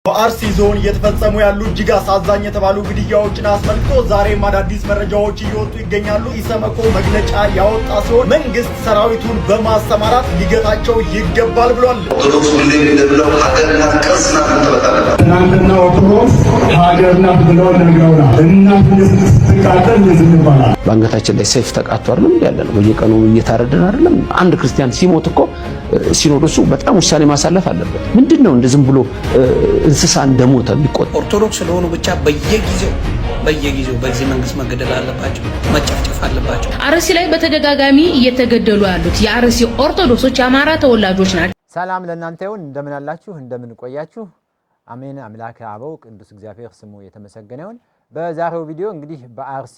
በአርሲ ዞን እየተፈጸሙ ያሉ እጅግ አሳዛኝ የተባሉ ግድያዎችን አስመልክቶ ዛሬም አዳዲስ መረጃዎች እየወጡ ይገኛሉ። ኢሰመኮ መግለጫ ያወጣ ሲሆን መንግስት ሰራዊቱን በማሰማራት ሊገታቸው ይገባል ብሏል። ኦርቶዶክስ ሁሌ እንደብለው ሀገርና ቅርስና ተበታለ ትናንትና ኦርቶዶክስ ሀገርና ብለው ነግረውናል። እናት ስትቃጠል ዝም ይባላል። ባንገታችን ላይ ሰይፍ ተቃጥቶ አይደለም ያለ ነው። በየቀኑ እየታረደን አይደለም። አንድ ክርስቲያን ሲሞት እኮ ሲኖዶሱ በጣም ውሳኔ ማሳለፍ አለበት። ምንድነው እንደዝም ብሎ እንስሳ እንደሞተ የሚቆጠር? ኦርቶዶክስ ስለሆኑ ብቻ በየጊዜው በዚህ መንግስት መገደል አለባቸው፣ መጨፍጨፍ አለባቸው። አርሲ ላይ በተደጋጋሚ እየተገደሉ ያሉት የአርሲ ኦርቶዶክሶች የአማራ ተወላጆች ናቸው። ሰላም ለእናንተ ይሁን። እንደምን አላችሁ? እንደምን ቆያችሁ? አሜን። አምላከ አበው ቅዱስ እግዚአብሔር ስሙ የተመሰገነ ይሁን። በዛሬው ቪዲዮ እንግዲህ በአርሲ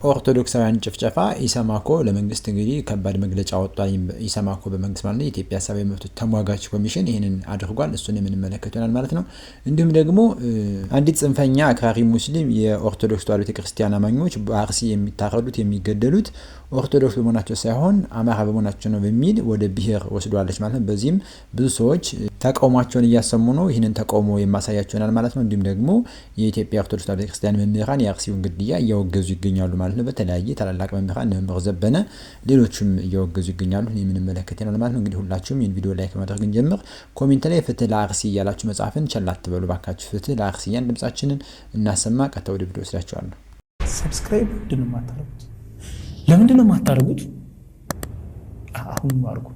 ኦርቶዶክሳውያን ጭፍጨፋ ኢሰማኮ ለመንግስት እንግዲህ ከባድ መግለጫ ወጥቷል። ኢሰማኮ በመንግስት ማለት ነው የኢትዮጵያ ሰብአዊ መብቶች ተሟጋች ኮሚሽን ይሄንን አድርጓል። እሱን የምንመለከት ይሆናል ማለት ነው። እንዲሁም ደግሞ አንዲት ጽንፈኛ አክራሪ ሙስሊም የኦርቶዶክስ ተዋሕዶ ቤተክርስቲያን አማኞች በአርሲ የሚታረዱት የሚገደሉት ኦርቶዶክስ በመሆናቸው ሳይሆን አማራ በመሆናቸው ነው በሚል ወደ ብሔር ወስዷለች ማለት ነው። በዚህም ብዙ ሰዎች ተቃውሟቸውን እያሰሙ ነው። ይህንን ተቃውሞ የማሳያቸው ይሆናል ማለት ነው። እንዲሁም ደግሞ የኢትዮጵያ ኦርቶዶክስ ተዋሕዶ ቤተክርስቲያን መምህራን የአርሲውን ግድያ እያወገዙ ይገኛሉ ማለት ነው። በተለያየ ታላላቅ መምህራን መምህር ዘበነ ሌሎችም እያወገዙ ይገኛሉ። የምንመለከት ይሆናል ማለት ነው። እንግዲህ ሁላችሁም ይህን ቪዲዮ ላይክ ማድረግ እንጀምር። ኮሜንት ላይ ፍትህ ለአርሲ እያላችሁ መጻፍን ቸል አትበሉ ባካችሁ። ፍትህ ለአርሲ ያን ድምጻችንን እናሰማ። ቀጥታ ወደ ቪዲዮ ወስዳችኋለሁ። ሰብስክራይብ ምንድነው የማታደርጉት? ለምንድነው የማታደርጉት? አሁን አድርጉ።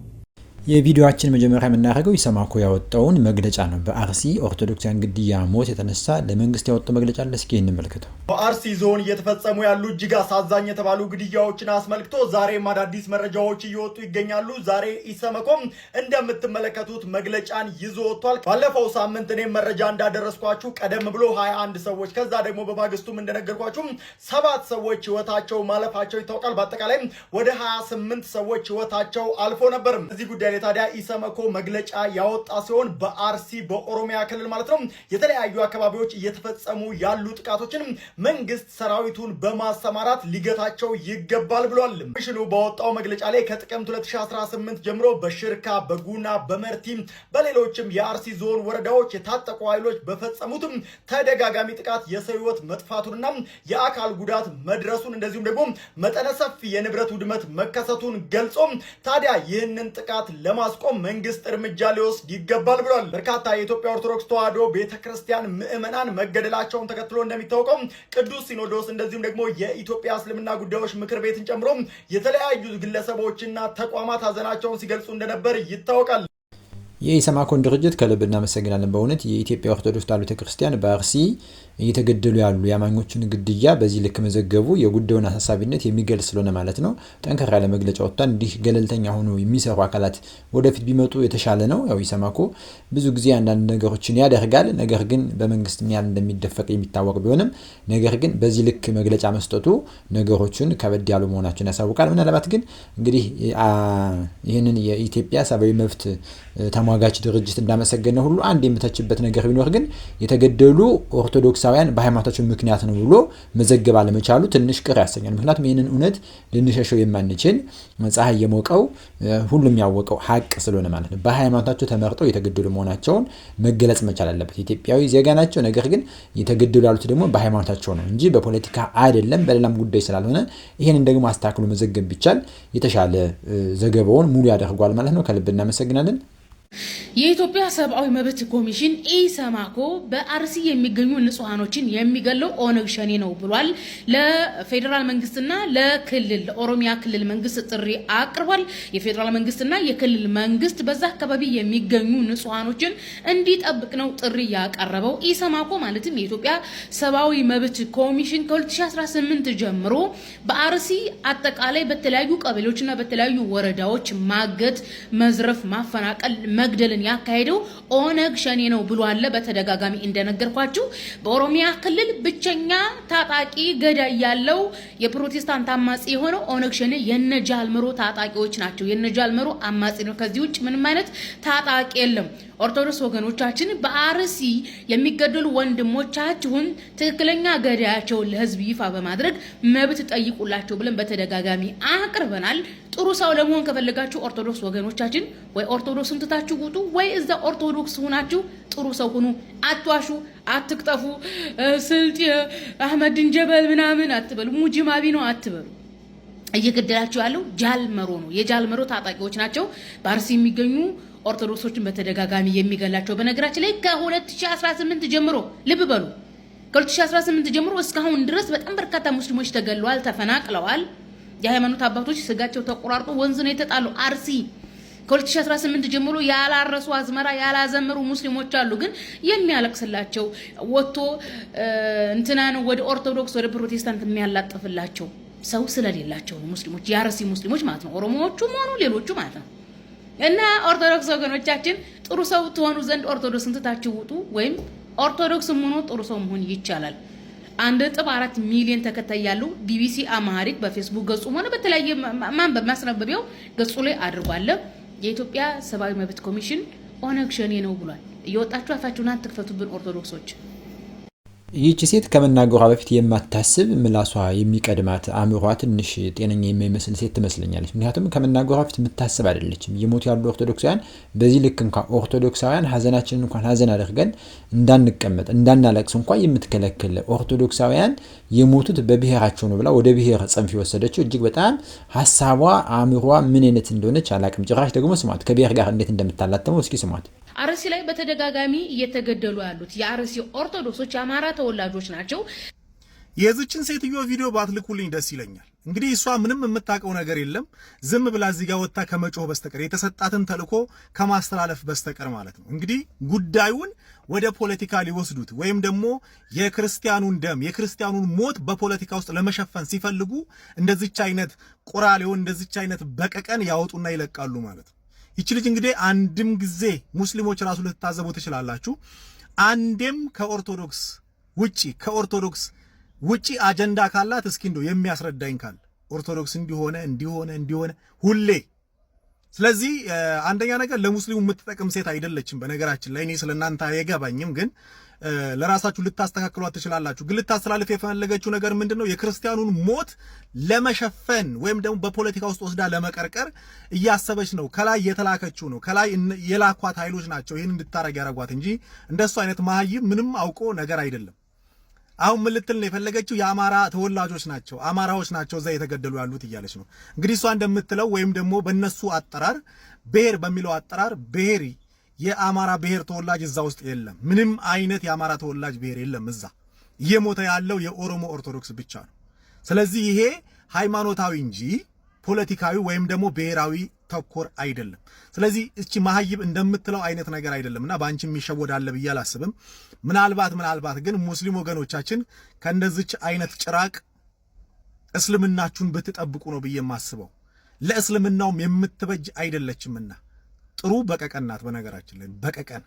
የቪዲዮአችን መጀመሪያ የምናደርገው ኢሰማኮ ያወጣውን መግለጫ ነው። በአርሲ ኦርቶዶክሳውያን ግድያ ሞት የተነሳ ለመንግስት ያወጣው መግለጫ አለ። እስኪ እንመልከተው። በአርሲ ዞን እየተፈጸሙ ያሉ እጅግ አሳዛኝ የተባሉ ግድያዎችን አስመልክቶ ዛሬም አዳዲስ መረጃዎች እየወጡ ይገኛሉ። ዛሬ ኢሰመኮም እንደምትመለከቱት መግለጫን ይዞ ወጥቷል። ባለፈው ሳምንት እኔም መረጃ እንዳደረስኳችሁ ቀደም ብሎ 21 ሰዎች ከዛ ደግሞ በማግስቱም እንደነገርኳችሁ 7 ሰዎች ህይወታቸው ማለፋቸው ይታወቃል። በአጠቃላይ ወደ 28 ሰዎች ህይወታቸው አልፎ ነበር። እዚህ ጉዳይ ታዲያ ኢሰመኮ መግለጫ ያወጣ ሲሆን በአርሲ በኦሮሚያ ክልል ማለት ነው የተለያዩ አካባቢዎች እየተፈጸሙ ያሉ ጥቃቶችን መንግስት ሰራዊቱን በማሰማራት ሊገታቸው ይገባል ብሏል። ኮሚሽኑ ባወጣው መግለጫ ላይ ከጥቅምት 2018 ጀምሮ በሽርካ በጉና በመርቲ በሌሎችም የአርሲ ዞን ወረዳዎች የታጠቁ ኃይሎች በፈጸሙትም ተደጋጋሚ ጥቃት የሰው ህይወት መጥፋቱንና የአካል ጉዳት መድረሱን እንደዚሁም ደግሞ መጠነ ሰፊ የንብረት ውድመት መከሰቱን ገልጾ ታዲያ ይህንን ጥቃት ለማስቆም መንግስት እርምጃ ሊወስድ ይገባል ብሏል። በርካታ የኢትዮጵያ ኦርቶዶክስ ተዋሕዶ ቤተክርስቲያን ምዕመናን መገደላቸውን ተከትሎ እንደሚታወቀው ቅዱስ ሲኖዶስ እንደዚሁም ደግሞ የኢትዮጵያ እስልምና ጉዳዮች ምክር ቤትን ጨምሮ የተለያዩ ግለሰቦችና ተቋማት ሀዘናቸውን ሲገልጹ እንደነበር ይታወቃል። የኢሰማኮን ድርጅት ከልብ እናመሰግናለን። በእውነት የኢትዮጵያ ኦርቶዶክስ ተዋሕዶ ቤተክርስቲያን በአርሲ እየተገደሉ ያሉ የአማኞችን ግድያ በዚህ ልክ መዘገቡ የጉዳዩን አሳሳቢነት የሚገልጽ ስለሆነ ማለት ነው ጠንከር ያለ መግለጫ ወጥቷል። እንዲህ ገለልተኛ ሆኖ የሚሰሩ አካላት ወደፊት ቢመጡ የተሻለ ነው። ያው ኢሰማኮ ብዙ ጊዜ አንዳንድ ነገሮችን ያደርጋል፣ ነገር ግን በመንግስት ምን ያህል እንደሚደፈቅ የሚታወቅ ቢሆንም ነገር ግን በዚህ ልክ መግለጫ መስጠቱ ነገሮችን ከበድ ያሉ መሆናቸውን ያሳውቃል። ምናልባት ግን እንግዲህ ይህንን የኢትዮጵያ ሰብአዊ መብት ተሟጋች ድርጅት እንዳመሰገነ ሁሉ አንድ የምተችበት ነገር ቢኖር ግን የተገደሉ ኦርቶዶክሳውያን በሃይማኖታቸው ምክንያት ነው ብሎ መዘገብ አለመቻሉ ትንሽ ቅር ያሰኛል። ምክንያቱም ይህንን እውነት ልንሸሸው የማንችል ፀሐይ የሞቀው ሁሉም ያወቀው ሀቅ ስለሆነ ማለት ነው። በሃይማኖታቸው ተመርጠው የተገደሉ መሆናቸውን መገለጽ መቻል አለበት። ኢትዮጵያዊ ዜጋ ናቸው፣ ነገር ግን የተገደሉ ያሉት ደግሞ በሃይማኖታቸው ነው እንጂ በፖለቲካ አይደለም፣ በሌላም ጉዳይ ስላልሆነ ይህንን ደግሞ አስተካክሎ መዘገብ ቢቻል የተሻለ ዘገባውን ሙሉ ያደርጓል ማለት ነው። ከልብ እናመሰግናለን። የኢትዮጵያ ሰብአዊ መብት ኮሚሽን ኢሰማኮ በአርሲ የሚገኙ ንጹሃኖችን የሚገለው ኦነግ ሸኔ ነው ብሏል። ለፌዴራል መንግስትና ለክልል ለኦሮሚያ ክልል መንግስት ጥሪ አቅርቧል። የፌዴራል መንግስትና የክልል መንግስት በዛ አካባቢ የሚገኙ ንጹሃኖችን እንዲጠብቅ ነው ጥሪ ያቀረበው። ኢሰማኮ ማለትም የኢትዮጵያ ሰብአዊ መብት ኮሚሽን ከ2018 ጀምሮ በአርሲ አጠቃላይ በተለያዩ ቀበሌዎችና በተለያዩ ወረዳዎች ማገት፣ መዝረፍ፣ ማፈናቀል፣ መግደልን ያካሄደው ኦነግ ሸኔ ነው ብሏል። በተደጋጋሚ እንደነገርኳችሁ በኦሮሚያ ክልል ብቸኛ ታጣቂ ገዳይ ያለው የፕሮቴስታንት አማጺ የሆነው ኦነግ ሸኔ የነጃልመሮ ታጣቂዎች ናቸው። የነጃልመሮ አማጺ ነው። ከዚህ ውጭ ምንም አይነት ታጣቂ የለም። ኦርቶዶክስ ወገኖቻችን በአርሲ የሚገደሉ ወንድሞቻችሁን ትክክለኛ ገዳያቸውን ለህዝብ ይፋ በማድረግ መብት ጠይቁላቸው ብለን በተደጋጋሚ አቅርበናል። ጥሩ ሰው ለመሆን ከፈለጋችሁ ኦርቶዶክስ ወገኖቻችን ወይ ኦርቶዶክስን ትታችሁ ውጡ ወይ እዛ ኦርቶዶክስ ሆናችሁ ጥሩ ሰው ሁኑ። አትዋሹ፣ አትቅጠፉ፣ ስልጤ አህመድን ጀበል ምናምን አትበሉ፣ ሙጂማቢ ነው አትበሉ። እየገደላችሁ ያለው ጃልመሮ ነው። የጃልመሮ ታጣቂዎች ናቸው በአርሲ የሚገኙ ኦርቶዶክሶችን በተደጋጋሚ የሚገላቸው። በነገራችን ላይ ከ2018 ጀምሮ ልብ በሉ፣ ከ2018 ጀምሮ እስካሁን ድረስ በጣም በርካታ ሙስሊሞች ተገለዋል፣ ተፈናቅለዋል። የሃይማኖት አባቶች ስጋቸው ተቆራርጦ ወንዝ ነው የተጣሉ። አርሲ ከ2018 ጀምሮ ያላረሱ አዝመራ ያላዘመሩ ሙስሊሞች አሉ። ግን የሚያለቅስላቸው ወጥቶ እንትናን ወደ ኦርቶዶክስ ወደ ፕሮቴስታንት የሚያላጥፍላቸው ሰው ስለሌላቸው ነው። ሙስሊሞች የአርሲ ሙስሊሞች ማለት ነው፣ ኦሮሞዎቹም ሆኑ ሌሎቹ ማለት ነው። እና ኦርቶዶክስ ወገኖቻችን ጥሩ ሰው ትሆኑ ዘንድ ኦርቶዶክስን ትታችሁ ውጡ፣ ወይም ኦርቶዶክስም ሆኖ ጥሩ ሰው መሆን ይቻላል። 1.4 ሚሊዮን ተከታይ ያለው ቢቢሲ አማሪክ በፌስቡክ ገጹም ሆነ በተለያየ ማንበብ ማስነበቢያው ገጹ ላይ አድርጓል። የኢትዮጵያ ሰብአዊ መብት ኮሚሽን ኦነግ ሸኔ ነው ብሏል። እየወጣችሁ አፋችሁን አትክፈቱብን ኦርቶዶክሶች። ይህች ሴት ከመናገሯ በፊት የማታስብ ምላሷ የሚቀድማት አእምሯ ትንሽ ጤነኛ የማይመስል ሴት ትመስለኛለች። ምክንያቱም ከመናገሯ በፊት የምታስብ አይደለችም። የሞቱ ያሉ ኦርቶዶክሳውያን በዚህ ልክ እንኳን ኦርቶዶክሳውያን ሀዘናችንን እንኳን ሀዘን አድርገን እንዳንቀመጥ እንዳናለቅስ እንኳን የምትከለክል ኦርቶዶክሳውያን የሞቱት በብሔራቸው ነው ብላ ወደ ብሔር ጽንፍ የወሰደችው እጅግ በጣም ሀሳቧ አእምሯ ምን አይነት እንደሆነች አላቅም። ጭራሽ ደግሞ ስሟት ከብሔር ጋር እንዴት እንደምታላተመው እስኪ ስሟት። አርሲ ላይ በተደጋጋሚ እየተገደሉ ያሉት የአርሲ ኦርቶዶክሶች የአማራ ተወላጆች ናቸው። የዚችን ሴትዮ ቪዲዮ ባትልኩልኝ ደስ ይለኛል። እንግዲህ እሷ ምንም የምታውቀው ነገር የለም፣ ዝም ብላ እዚህ ጋር ወጣ ከመጮህ በስተቀር የተሰጣትን ተልእኮ ከማስተላለፍ በስተቀር ማለት ነው። እንግዲህ ጉዳዩን ወደ ፖለቲካ ሊወስዱት ወይም ደግሞ የክርስቲያኑን ደም የክርስቲያኑን ሞት በፖለቲካ ውስጥ ለመሸፈን ሲፈልጉ እንደዚች አይነት ቁራሌውን እንደዚች አይነት በቀቀን ያወጡና ይለቃሉ ማለት ነው። ይቺ ልጅ እንግዲህ አንድም ጊዜ ሙስሊሞች ራሱ ልትታዘቡ ትችላላችሁ፣ አንዴም ከኦርቶዶክስ ውጪ አጀንዳ ካላት እስኪ እንደው የሚያስረዳኝ ካለ ኦርቶዶክስ እንዲሆነ ሁሌ። ስለዚህ አንደኛ ነገር ለሙስሊሙ የምትጠቅም ሴት አይደለችም። በነገራችን ላይ እኔ ስለናንተ አይገባኝም፣ ግን ለራሳችሁ ልታስተካክሏት ትችላላችሁ። ግን ልታስተላልፍ የፈለገችው ነገር ምንድነው? የክርስቲያኑን ሞት ለመሸፈን ወይም ደግሞ በፖለቲካ ውስጥ ወስዳ ለመቀርቀር እያሰበች ነው። ከላይ የተላከችው ነው፣ ከላይ የላኳት ኃይሎች ናቸው ይህን እንድታረግ ያረጓት እንጂ እንደሱ አይነት መሀይም ምንም አውቆ ነገር አይደለም። አሁን ምን ልትል ነው የፈለገችው? የአማራ ተወላጆች ናቸው፣ አማራዎች ናቸው እዛ የተገደሉ ያሉት እያለች ነው። እንግዲህ እሷ እንደምትለው ወይም ደግሞ በእነሱ አጠራር ብሔር በሚለው አጠራር ብሔር የአማራ ብሔር ተወላጅ እዛ ውስጥ የለም። ምንም አይነት የአማራ ተወላጅ ብሔር የለም እዛ። እየሞተ ያለው የኦሮሞ ኦርቶዶክስ ብቻ ነው። ስለዚህ ይሄ ሃይማኖታዊ እንጂ ፖለቲካዊ ወይም ደግሞ ብሔራዊ ተኮር አይደለም። ስለዚህ እቺ መሀይብ እንደምትለው አይነት ነገር አይደለምና ባንቺ የሚሸወዳለ ብዬ አላስብም። ምናልባት ግን ሙስሊም ወገኖቻችን ከእንደዚች አይነት ጭራቅ እስልምናችሁን ብትጠብቁ ነው ብዬ የማስበው። ለእስልምናውም የምትበጅ አይደለችምና ጥሩ በቀቀን ናት። በነገራችን ላይ በቀቀን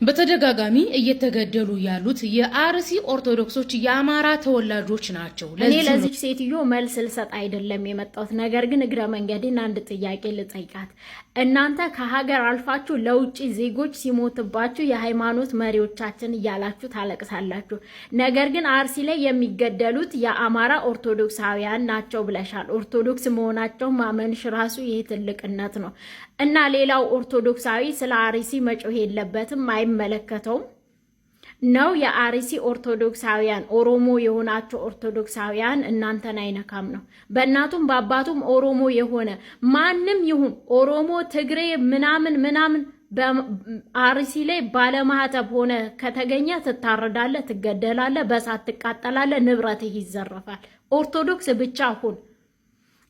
በተደጋጋሚ እየተገደሉ ያሉት የአርሲ ኦርቶዶክሶች የአማራ ተወላጆች ናቸው። እኔ ለዚህ ሴትዮ መልስ ልሰጥ አይደለም የመጣሁት። ነገር ግን እግረ መንገዴን አንድ ጥያቄ ልጠይቃት። እናንተ ከሀገር አልፋችሁ ለውጭ ዜጎች ሲሞትባችሁ የሃይማኖት መሪዎቻችን እያላችሁ ታለቅሳላችሁ። ነገር ግን አርሲ ላይ የሚገደሉት የአማራ ኦርቶዶክሳውያን ናቸው ብለሻል። ኦርቶዶክስ መሆናቸው ማመንሽ ራሱ ይሄ ትልቅነት ነው እና ሌላው ኦርቶዶክሳዊ ስለ አርሲ መጮህ የለበትም፣ አይመለከተውም ነው። የአርሲ ኦርቶዶክሳውያን ኦሮሞ የሆናቸው ኦርቶዶክሳውያን እናንተን አይነካም ነው። በእናቱም በአባቱም ኦሮሞ የሆነ ማንም ይሁን ኦሮሞ፣ ትግሬ ምናምን በአርሲ ላይ ባለማህተብ ሆነ ከተገኘ ትታረዳለ፣ ትገደላለ፣ በሳት ትቃጠላለ፣ ንብረትህ ይዘረፋል። ኦርቶዶክስ ብቻ ሁን።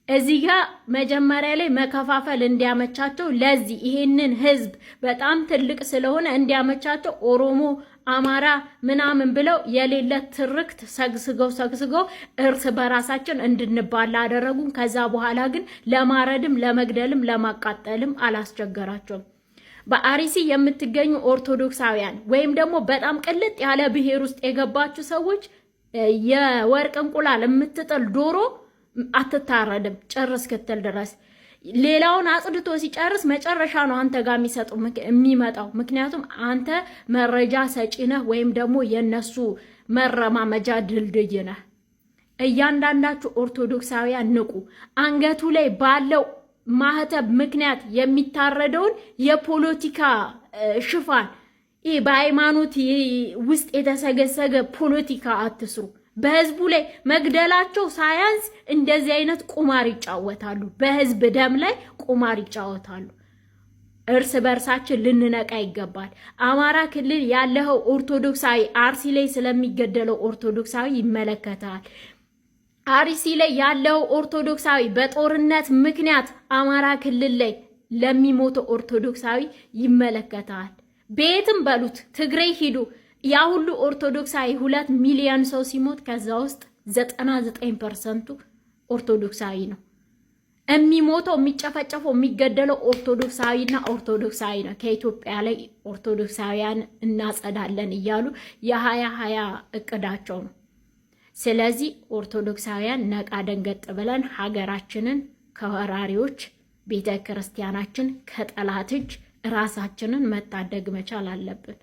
እዚህ ጋር መጀመሪያ ላይ መከፋፈል እንዲያመቻቸው ለዚህ ይሄንን ህዝብ በጣም ትልቅ ስለሆነ እንዲያመቻቸው ኦሮሞ፣ አማራ ምናምን ብለው የሌለ ትርክት ሰግስገው እርስ በራሳችን እንድንባላ አደረጉን። ከዛ በኋላ ግን ለማረድም ለመግደልም ለማቃጠልም አላስቸገራቸውም። በአርሲ የምትገኙ ኦርቶዶክሳውያን ወይም ደግሞ በጣም ቅልጥ ያለ ብሔር ውስጥ የገባችሁ ሰዎች የወርቅ እንቁላል የምትጥል ዶሮ አትታረድም ጭር እስክትል ድረስ። ሌላውን አጽድቶ ሲጨርስ መጨረሻ ነው አንተ ጋር የሚመጣው። ምክንያቱም አንተ መረጃ ሰጪ ነህ ወይም ደግሞ የነሱ መረማመጃ ድልድይ ነህ። እያንዳንዳችሁ ኦርቶዶክሳውያን ንቁ። አንገቱ ላይ ባለው ማህተብ ምክንያት የሚታረደውን የፖለቲካ ሽፋን ይህ በሃይማኖት ውስጥ የተሰገሰገ ፖለቲካ አትስሩ። በህዝቡ ላይ መግደላቸው ሳያንስ እንደዚህ አይነት ቁማር ይጫወታሉ። በህዝብ ደም ላይ ቁማር ይጫወታሉ። እርስ በርሳችን ልንነቃ ይገባል። አማራ ክልል ያለው ኦርቶዶክሳዊ አርሲ ላይ ስለሚገደለው ኦርቶዶክሳዊ ይመለከታል። አርሲ ላይ ያለው ኦርቶዶክሳዊ በጦርነት ምክንያት አማራ ክልል ላይ ለሚሞተው ኦርቶዶክሳዊ ይመለከታል። ቤትም በሉት ትግሬ ሂዱ ያ ሁሉ ኦርቶዶክሳዊ 2 ሚሊዮን ሰው ሲሞት ከዛ ውስጥ 99% ኦርቶዶክሳዊ ነው። የሚሞተው የሚጨፈጨፈው የሚገደለው ኦርቶዶክሳዊና ኦርቶዶክሳዊ ነው። ከኢትዮጵያ ላይ ኦርቶዶክሳውያን እናጸዳለን እያሉ የ2020 እቅዳቸው ነው። ስለዚህ ኦርቶዶክሳውያን ነቃ ደንገጥ ብለን ሀገራችንን ከወራሪዎች ቤተ ክርስቲያናችን ከጠላት እጅ ራሳችንን መታደግ መቻል አለብን።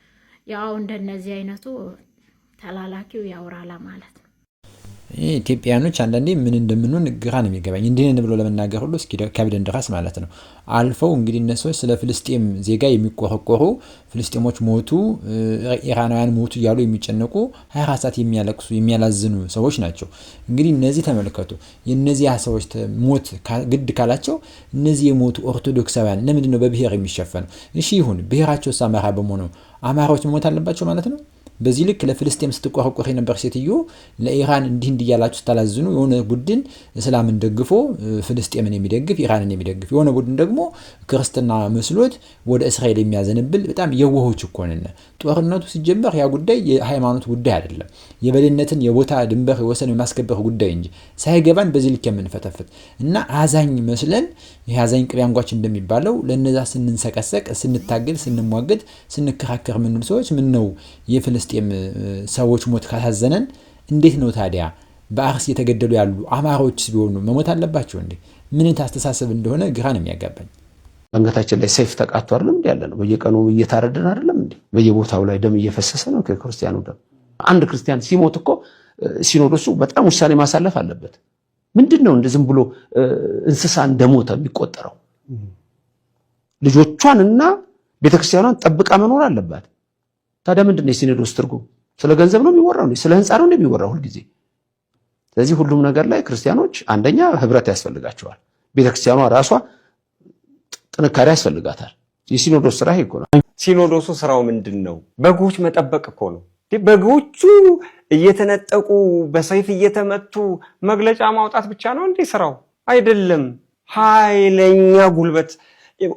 ያው እንደነዚህ አይነቱ ተላላኪው ያውራላ ማለት ነው። ኢትዮጵያኖች አንዳንዴ ምን እንደምንሆን ግራ ነው የሚገባኝ። እንዲህን ብሎ ለመናገር ሁሉ እስኪ ከብደን ድረስ ማለት ነው። አልፈው እንግዲህ እነሱ ስለ ፍልስጤም ዜጋ የሚቆረቆሩ ፍልስጤሞች ሞቱ፣ ኢራናውያን ሞቱ እያሉ የሚጨነቁ 24 ሰዓት የሚያለቅሱ የሚያላዝኑ ሰዎች ናቸው። እንግዲህ እነዚህ ተመልከቱ። የነዚህ ሰዎች ሞት ግድ ካላቸው እነዚህ የሞቱ ኦርቶዶክሳውያን ለምንድን ነው በብሔር የሚሸፈነው? እሺ ይሁን፣ ብሔራቸው አማራ በመሆኑ አማራዎች መሞት አለባቸው ማለት ነው? በዚህ ልክ ለፍልስጤም ስትቆረቆር የነበር ሴትዮ ለኢራን እንዲህ ያላችሁ ስታላዝኑ የሆነ ቡድን እስላምን ደግፎ ፍልስጤምን የሚደግፍ ኢራንን የሚደግፍ የሆነ ቡድን ደግሞ ክርስትና መስሎት ወደ እስራኤል የሚያዘንብል በጣም የዋሆች እኮ ነን። ጦርነቱ ሲጀመር ያ ጉዳይ የሃይማኖት ጉዳይ አይደለም፣ የበላይነትን የቦታ ድንበር ወሰን የማስከበር ጉዳይ እንጂ ሳይገባን በዚህ ልክ የምንፈተፍት እና አዛኝ መስለን የአዛኝ ቅቤ አንጓች እንደሚባለው ለነዛ ስንንሰቀሰቅ ስንታገል ስንሟገድ ስንከራከር ምንል ሰዎች ምን ነው የፍልስጤም ሰዎች ሞት ካሳዘነን እንዴት ነው ታዲያ በአርሲ የተገደሉ ያሉ አማራዎች ቢሆኑ መሞት አለባቸው እንዴ? ምን ታስተሳሰብ እንደሆነ ግራ ነው የሚያጋባኝ። አንገታችን ላይ ሰይፍ ተቃጥቶ አይደለም እንዴ ያለ ነው? በየቀኑ እየታረደን አይደለም እንዴ? በየቦታው ላይ ደም እየፈሰሰ ነው ከክርስቲያኑ ደም። አንድ ክርስቲያን ሲሞት እኮ ሲኖዶሱ በጣም ውሳኔ ማሳለፍ አለበት። ምንድነው እንደ ዝም ብሎ እንስሳ እንደሞተ የሚቆጠረው? ልጆቿንና ቤተክርስቲያኗን ጠብቃ መኖር አለባት። ታዲያ ምንድነው የሲኖዶስ ትርጉም? ስለ ገንዘብ ነው የሚወራው? ስለ ህንጻ ነው የሚወራው ሁሉ ጊዜ? ስለዚህ ሁሉም ነገር ላይ ክርስቲያኖች አንደኛ ህብረት ያስፈልጋቸዋል። ቤተክርስቲያኗ ራሷ ጥንካሬ ያስፈልጋታል። የሲኖዶስ ስራ ይሄ ነው። ሲኖዶሱ ስራው ምንድነው? በጎች መጠበቅ እኮ ነው። በጎቹ እየተነጠቁ በሰይፍ እየተመቱ መግለጫ ማውጣት ብቻ ነው እንዴ ስራው? አይደለም። ኃይለኛ ጉልበት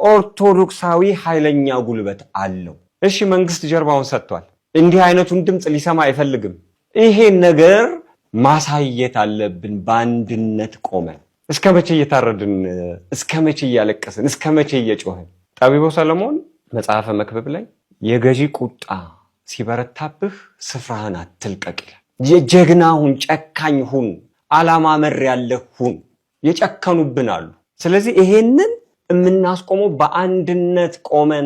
ኦርቶዶክሳዊ ኃይለኛ ጉልበት አለው። እሺ መንግስት ጀርባውን ሰጥቷል። እንዲህ አይነቱን ድምጽ ሊሰማ አይፈልግም። ይሄን ነገር ማሳየት አለብን። በአንድነት ቆመን እስከ መቼ እየታረድን፣ እስከ መቼ እያለቀስን፣ እስከ መቼ እየጮህን? ጠቢቡ ሰለሞን መጽሐፈ መክብብ ላይ የገዢ ቁጣ ሲበረታብህ ስፍራህን አትልቀቅ ይላል። የጀግናሁን ጨካኝ ሁን፣ አላማ መር ያለህ ሁን። የጨከኑብን አሉ። ስለዚህ ይሄንን የምናስቆመው በአንድነት ቆመን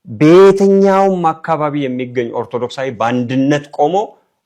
በየትኛውም አካባቢ የሚገኝ ኦርቶዶክሳዊ በአንድነት ቆሞ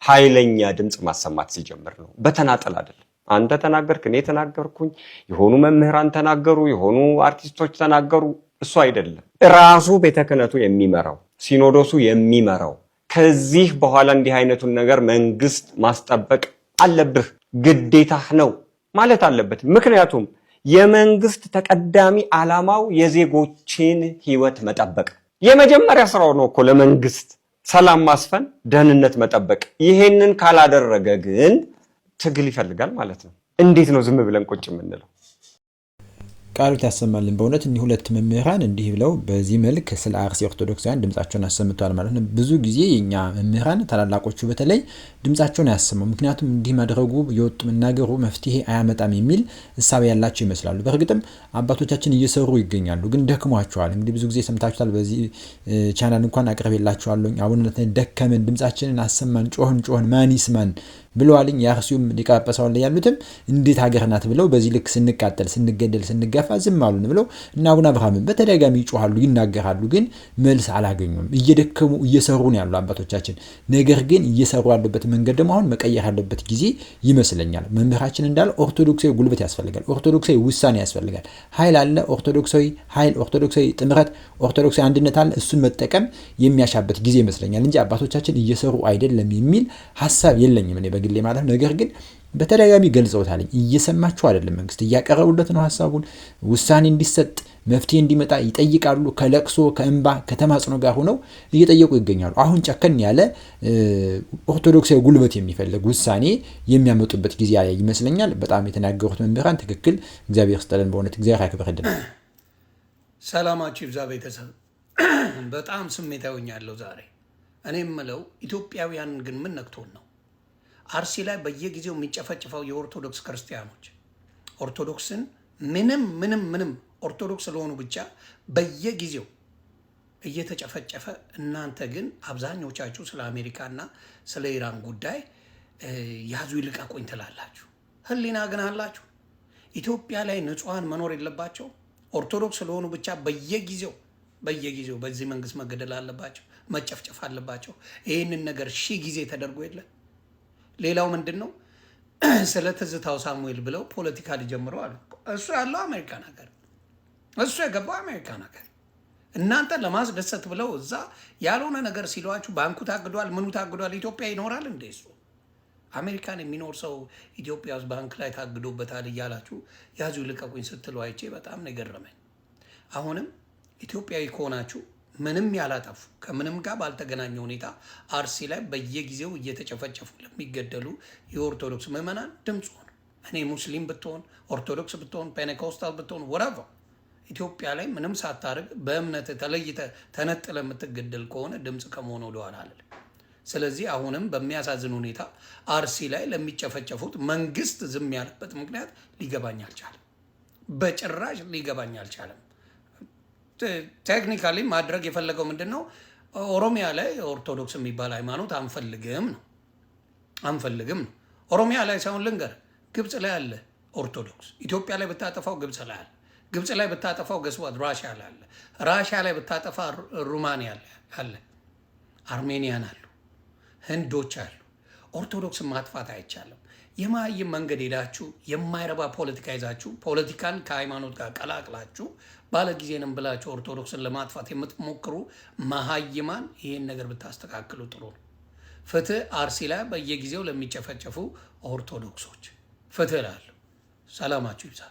ኃይለኛ ድምጽ ማሰማት ሲጀምር ነው። በተናጠል አይደለም። አንተ ተናገርክ፣ እኔ ተናገርኩኝ፣ የሆኑ መምህራን ተናገሩ፣ የሆኑ አርቲስቶች ተናገሩ፣ እሱ አይደለም። ራሱ ቤተ ክህነቱ የሚመራው ሲኖዶሱ የሚመራው። ከዚህ በኋላ እንዲህ አይነቱን ነገር መንግስት ማስጠበቅ አለብህ፣ ግዴታህ ነው ማለት አለበት። ምክንያቱም የመንግስት ተቀዳሚ ዓላማው የዜጎችን ህይወት መጠበቅ የመጀመሪያ ስራው ነው እኮ ለመንግስት ሰላም ማስፈን፣ ደህንነት መጠበቅ። ይሄንን ካላደረገ ግን ትግል ይፈልጋል ማለት ነው። እንዴት ነው ዝም ብለን ቁጭ የምንለው? ቃሉት ያሰማልን። በእውነት እኒህ ሁለት መምህራን እንዲህ ብለው በዚህ መልክ ስለ አርሲ ኦርቶዶክሳውያን ድምጻቸውን አሰምተዋል ማለት ነው። ብዙ ጊዜ የኛ መምህራን ታላላቆቹ በተለይ ድምጻቸውን ያሰሙ፣ ምክንያቱም እንዲህ ማድረጉ የወጡ መናገሩ መፍትሄ አያመጣም የሚል እሳቤ ያላቸው ይመስላሉ። በእርግጥም አባቶቻችን እየሰሩ ይገኛሉ፣ ግን ደክሟቸዋል። እንግዲህ ብዙ ጊዜ ሰምታችኋል። በዚህ ቻናል እንኳን አቅርቤላችኋለሁ። አቡነ ድምጻችንን አሰማን፣ ጮህን ማን ይስማን ብለዋልኝ። የአርሲውም ሊቀ ጳጳሳት ላይ ያሉትም እንዴት ሀገር ናት ብለው በዚህ ልክ ስንቃጠል፣ ስንገደል፣ ስንገፋ ሲጠፋ ዝም አሉን ብለው እና አቡነ አብርሃምን በተደጋጋሚ ይጮሃሉ፣ ይናገራሉ፣ ግን መልስ አላገኙም። እየደከሙ እየሰሩ ነው ያሉ አባቶቻችን። ነገር ግን እየሰሩ ያሉበት መንገድ ደግሞ አሁን መቀየር ያለበት ጊዜ ይመስለኛል። መምህራችን እንዳለ ኦርቶዶክሳዊ ጉልበት ያስፈልጋል፣ ኦርቶዶክሳዊ ውሳኔ ያስፈልጋል። ኃይል አለ፣ ኦርቶዶክሳዊ ኃይል፣ ኦርቶዶክሳዊ ጥምረት፣ ኦርቶዶክሳዊ አንድነት አለ። እሱን መጠቀም የሚያሻበት ጊዜ ይመስለኛል እንጂ አባቶቻችን እየሰሩ አይደለም የሚል ሀሳብ የለኝም እኔ በግሌ ማለት ነው። ነገር ግን በተደጋጋሚ ገልጸውታል። እየሰማችሁ አይደለም፣ መንግስት እያቀረቡለት ነው ሀሳቡን፣ ውሳኔ እንዲሰጥ መፍትሄ እንዲመጣ ይጠይቃሉ። ከለቅሶ ከእንባ ከተማጽኖ ጋር ሆነው እየጠየቁ ይገኛሉ። አሁን ጨከን ያለ ኦርቶዶክሳዊ ጉልበት የሚፈልግ ውሳኔ የሚያመጡበት ጊዜ ይመስለኛል። በጣም የተናገሩት መምህራን ትክክል። እግዚአብሔር ስጠለን፣ በእውነት እግዚአብሔር ያክብርልን። ሰላማችሁ ይብዛ ቤተሰብ። በጣም ስሜታዊ ሆኛለሁ ዛሬ። እኔ የምለው ኢትዮጵያውያን ግን ምን ነክቶን ነው? አርሲ ላይ በየጊዜው የሚጨፈጭፈው የኦርቶዶክስ ክርስቲያኖች ኦርቶዶክስን ምንም ኦርቶዶክስ ስለሆኑ ብቻ በየጊዜው እየተጨፈጨፈ፣ እናንተ ግን አብዛኞቻችሁ ስለ አሜሪካና ስለ ኢራን ጉዳይ ያዙ ይልቀቁኝ ትላላችሁ። ህሊና ግን አላችሁ? ኢትዮጵያ ላይ ንጹሐን መኖር የለባቸው? ኦርቶዶክስ ስለሆኑ ብቻ በየጊዜው በዚህ መንግስት መገደል አለባቸው፣ መጨፍጨፍ አለባቸው? ይህንን ነገር 1000 ጊዜ ተደርጎ የለ? ሌላው ምንድን ነው? ስለ ትዝታው ሳሙኤል ብለው ፖለቲካ ሊጀምረው አሉ። እሱ ያለው አሜሪካን ሀገር፣ እሱ የገባው አሜሪካን ሀገር። እናንተ ለማስደሰት ብለው እዛ ያልሆነ ነገር ሲሏችሁ ባንኩ ታግዷል፣ ምኑ ታግዷል። ኢትዮጵያ ይኖራል እንደ እሱ? አሜሪካን የሚኖር ሰው ኢትዮጵያ ውስጥ ባንክ ላይ ታግዶበታል እያላችሁ ያዙ ልቀቁኝ ስትሉ አይቼ በጣም ነው የገረመኝ። አሁንም ኢትዮጵያዊ ከሆናችሁ ምንም ያላጠፉ ከምንም ጋር ባልተገናኘ ሁኔታ አርሲ ላይ በየጊዜው እየተጨፈጨፉ ለሚገደሉ የኦርቶዶክስ ምዕመናን ድምፅ ሆኑ። እኔ ሙስሊም ብትሆን፣ ኦርቶዶክስ ብትሆን፣ ፔኔኮስታል ብትሆን ወራቫ ኢትዮጵያ ላይ ምንም ሳታርግ በእምነት ተለይተ ተነጥለ የምትገደል ከሆነ ድምፅ ከመሆን ወደኋላ አለ። ስለዚህ አሁንም በሚያሳዝን ሁኔታ አርሲ ላይ ለሚጨፈጨፉት መንግስት ዝም ያለበት ምክንያት ሊገባኝ አልቻለም። በጭራሽ ሊገባኝ አልቻለም። ቴክኒካሊ ማድረግ የፈለገው ምንድን ነው? ኦሮሚያ ላይ ኦርቶዶክስ የሚባል ሃይማኖት አንፈልግም ነው። ኦሮሚያ ላይ ሳይሆን ልንገር፣ ግብፅ ላይ አለ ኦርቶዶክስ። ኢትዮጵያ ላይ ብታጠፋው ግብፅ ላይ አለ። ግብፅ ላይ ብታጠፋው ገስዋት ራሽያ ላይ አለ። ራሽያ ላይ ብታጠፋ ሩማንያ አለ። አርሜኒያን አሉ፣ ህንዶች አሉ። ኦርቶዶክስን ማጥፋት አይቻልም። የማይም መንገድ ሄዳችሁ የማይረባ ፖለቲካ ይዛችሁ ፖለቲካን ከሃይማኖት ጋር ቀላቅላችሁ ባለጊዜንም ብላችሁ ኦርቶዶክስን ለማጥፋት የምትሞክሩ መሀይማን ይህን ነገር ብታስተካክሉ ጥሩ ነው። ፍትህ አርሲ ላይ በየጊዜው ለሚጨፈጨፉ ኦርቶዶክሶች ፍትህ እላለሁ። ሰላማችሁ ይብዛ።